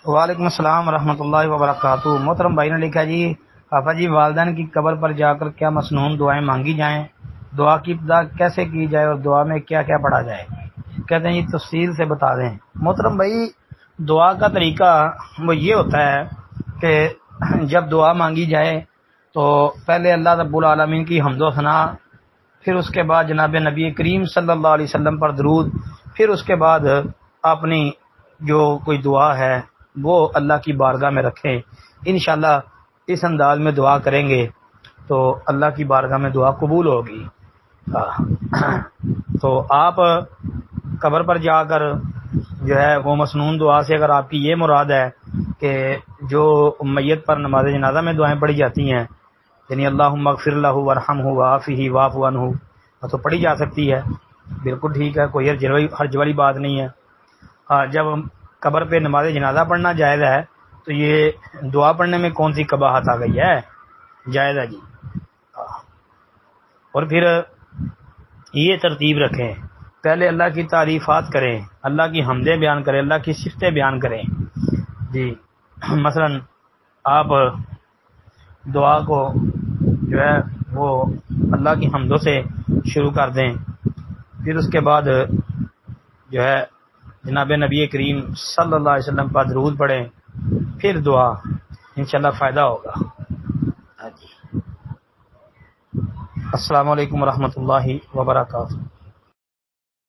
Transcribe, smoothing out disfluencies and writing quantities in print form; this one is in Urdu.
وعلیکم السلام ورحمۃ اللہ وبرکاتہ۔ محترم بھائی نے لکھا جی پاپا جی والدین کی قبر پر جا کر کیا مسنون دعائیں مانگی جائیں، دعا کی ابتدا کیسے کی جائے اور دعا میں کیا کیا پڑھا جائے؟ کہتے ہیں جی تفصیل سے بتا دیں۔ محترم بھائی دعا کا طریقہ وہ یہ ہوتا ہے کہ جب دعا مانگی جائے تو پہلے اللہ رب العالمین کی حمد و ثنا، پھر اس کے بعد جناب نبی کریم صلی اللہ علیہ وسلم پر درود، پھر اس کے بعد اپنی جو کوئی دعا ہے وہ اللہ کی بارگاہ میں رکھیں۔ انشاءاللہ اس انداز میں دعا کریں گے تو اللہ کی بارگاہ میں دعا قبول ہوگی۔ تو آپ قبر پر جا کر جو ہے وہ مسنون دعا سے اگر آپ کی یہ مراد ہے کہ جو میت پر نماز جنازہ میں دعائیں پڑھی جاتی ہیں، یعنی اللہم اغفر لہ وارحمہ وعافہ واعف عنہ، تو پڑھی جا سکتی ہے، بالکل ٹھیک ہے، کوئی حرج والی بات نہیں ہے۔ جب قبر پہ نماز جنازہ پڑھنا جائز ہے تو یہ دعا پڑھنے میں کون سی قباحت آ گئی ہے؟ جائز ہے جی۔ اور پھر یہ ترتیب رکھیں، پہلے اللہ کی تعریفات کریں، اللہ کی حمدیں بیان کریں، اللہ کی صفتیں بیان کریں جی۔ مثلا آپ دعا کو جو ہے وہ اللہ کی حمدوں سے شروع کر دیں، پھر اس کے بعد جو ہے جناب نبی کریم صلی اللہ علیہ وسلم پر درود پڑھیں، پھر دعا، انشاءاللہ فائدہ ہوگا جی۔ السلام علیکم ورحمۃ اللہ وبرکاتہ۔